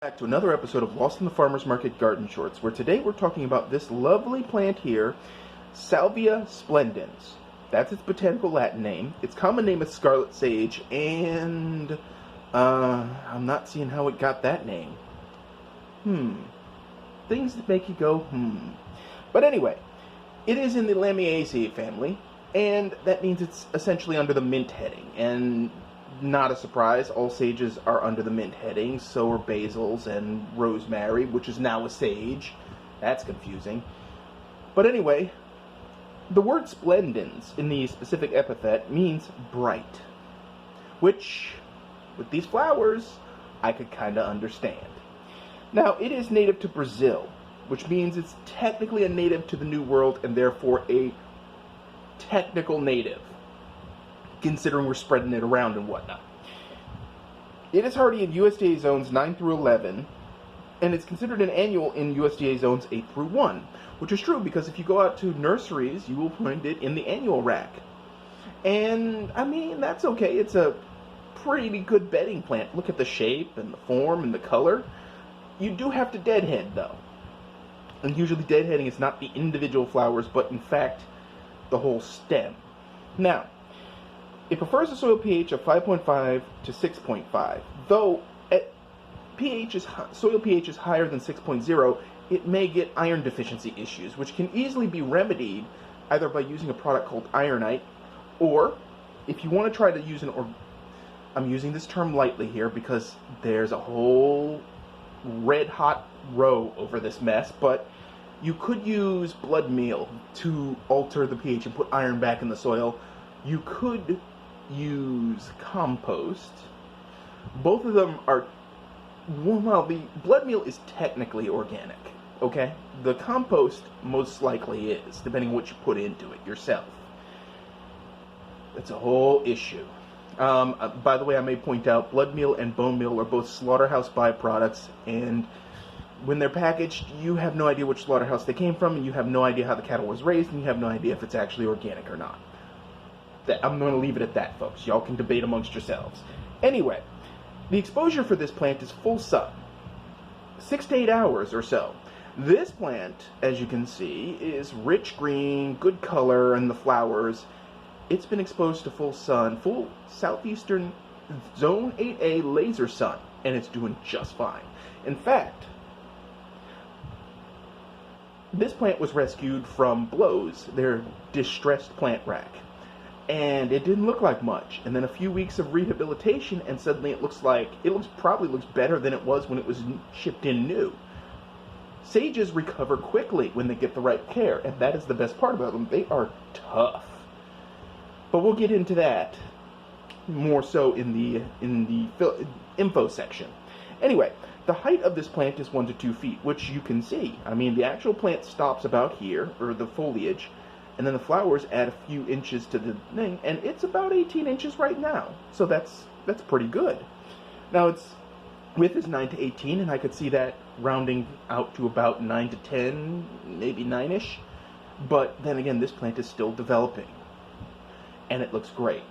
Back to another episode of Lost in the Farmer's Market Garden Shorts, where today we're talking about this lovely plant here, Salvia splendens. That's its botanical Latin name. Its common name is Scarlet Sage, and I'm not seeing how it got that name. Things that make you go, But anyway, it is in the Lamiaceae family, and that means it's essentially under the mint heading, and not a surprise, all sages are under the mint heading, so are basils and rosemary, which is now a sage. That's confusing. But anyway, the word splendens in the specific epithet means bright, which, with these flowers, I could kind of understand. Now, it is native to Brazil, which means it's technically a native to the New World and therefore a technical native, considering we're spreading it around and whatnot. It is hardy in USDA zones 9 through 11, and it's considered an annual in USDA zones 8 through 1, which is true because if you go out to nurseries, you will find it in the annual rack. And, I mean, that's okay. It's a pretty good bedding plant. Look at the shape and the form and the color. You do have to deadhead, though. And usually deadheading is not the individual flowers, but in fact, the whole stem. Now, it prefers a soil pH of 5.5 to 6.5, though at soil pH is higher than 6.0, it may get iron deficiency issues, which can easily be remedied either by using a product called ironite, or if you want to try to use I'm using this term lightly here because there's a whole red-hot row over this mess, but you could use blood meal to alter the pH and put iron back in the soil. You could use compost. Both of them are, well, the blood meal is technically organic, okay? The compost most likely is, depending on what you put into it yourself. It's a whole issue. By the way, I may point out, blood meal and bone meal are both slaughterhouse byproducts, and when they're packaged, you have no idea which slaughterhouse they came from, and you have no idea how the cattle was raised, and you have no idea if it's actually organic or not. I'm going to leave it at that, folks. Y'all can debate amongst yourselves. Anyway, the exposure for this plant is full sun, 6 to 8 hours or so. This plant, as you can see, is rich green, good color, and the flowers. It's been exposed to full sun, full southeastern zone 8A laser sun, and it's doing just fine. In fact, this plant was rescued from Blows, their distressed plant rack. And it didn't look like much. And then a few weeks of rehabilitation, and suddenly it probably looks better than it was when it was shipped in new. Sages recover quickly when they get the right care, and that is the best part about them. They are tough. But we'll get into that more so in the info section. Anyway, the height of this plant is 1 to 2 feet, which you can see. I mean, the actual plant stops about here, or the foliage, and then the flowers add a few inches to the thing, and it's about 18 inches right now. So that's pretty good. Now, its width is 9 to 18, and I could see that rounding out to about 9 to 10, maybe 9-ish. But then again, this plant is still developing, and it looks great.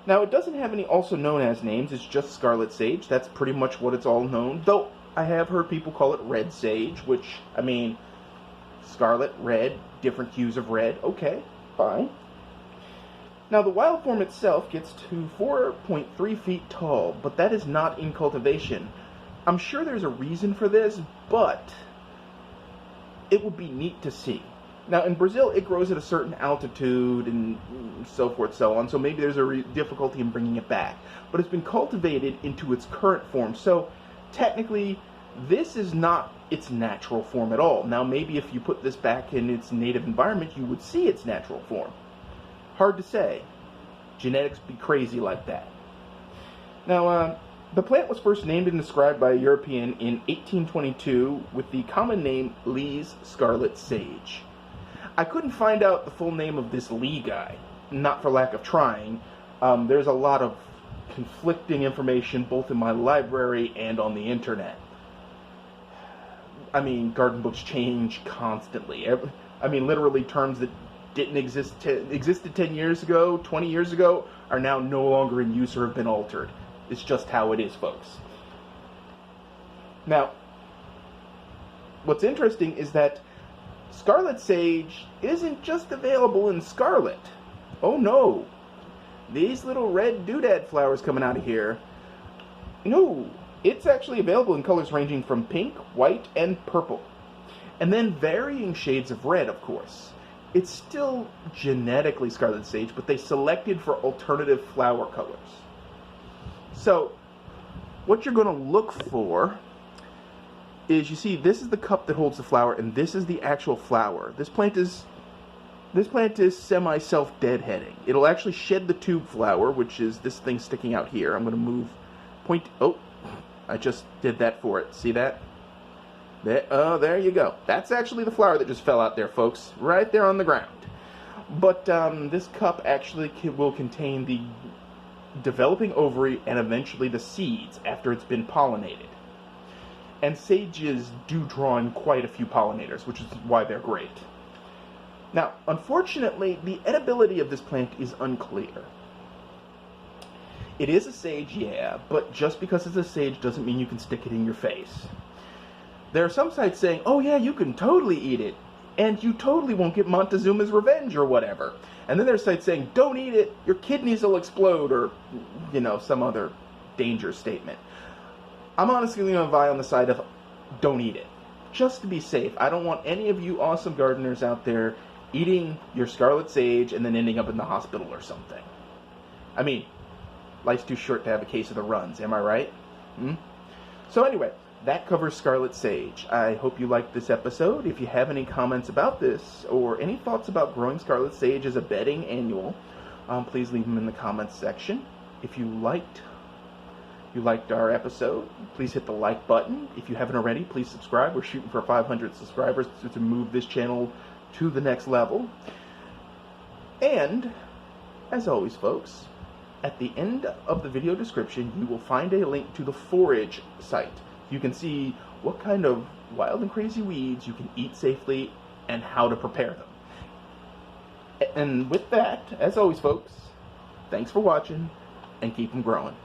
Now, it doesn't have any also known as names. It's just Scarlet Sage. That's pretty much what it's all known. Though, I have heard people call it Red Sage, which, I mean, scarlet, red, different hues of red. Okay, fine. Now, the wild form itself gets to 4.3 feet tall, but that is not in cultivation. I'm sure there's a reason for this, but it would be neat to see. Now, in Brazil, it grows at a certain altitude and so forth, so on, so maybe there's a difficulty in bringing it back. But it's been cultivated into its current form, so technically, this is not its natural form at all. Now, maybe if you put this back in its native environment, you would see its natural form. Hard to say. Genetics be crazy like that. Now, the plant was first named and described by a European in 1822 with the common name Lee's Scarlet Sage. I couldn't find out the full name of this Lee guy, not for lack of trying. There's a lot of conflicting information both in my library and on the internet. I mean, garden books change constantly. I mean, literally terms that didn't existed 10 years ago, 20 years ago, are now no longer in use or have been altered. It's just how it is, folks. Now, what's interesting is that Scarlet Sage isn't just available in scarlet. Oh no, these little red doodad flowers coming out of here, no, it's actually available in colors ranging from pink, white, and purple. And then varying shades of red, of course. It's still genetically Scarlet Sage, but they selected for alternative flower colors. So, what you're going to look for is, you see, this is the cup that holds the flower, and this is the actual flower. This plant is semi-self-deadheading. It'll actually shed the tube flower, which is this thing sticking out here. I'm going to move, oh, I just did that for it. See that? There you go. That's actually the flower that just fell out there, folks. Right there on the ground. But this cup actually will contain the developing ovary and eventually the seeds after it's been pollinated. And sages do draw in quite a few pollinators, which is why they're great. Now, unfortunately, the edibility of this plant is unclear. It is a sage, yeah, but just because it's a sage doesn't mean you can stick it in your face. There are some sites saying, oh yeah, you can totally eat it, and you totally won't get Montezuma's revenge or whatever. And then there are sites saying, don't eat it, your kidneys will explode, or, you know, some other danger statement. I'm honestly going to vie on the side of don't eat it. Just to be safe. I don't want any of you awesome gardeners out there eating your Scarlet Sage and then ending up in the hospital or something. I mean, life's too short to have a case of the runs, am I right? So anyway, that covers Scarlet Sage. I hope you liked this episode. If you have any comments about this or any thoughts about growing Scarlet Sage as a bedding annual, please leave them in the comments section. If you liked our episode, please hit the like button. If you haven't already, please subscribe. We're shooting for 500 subscribers to move this channel to the next level. And, as always, folks, at the end of the video description, you will find a link to the forage site. You can see what kind of wild and crazy weeds you can eat safely and how to prepare them. And with that, as always, folks, thanks for watching and keep them growing.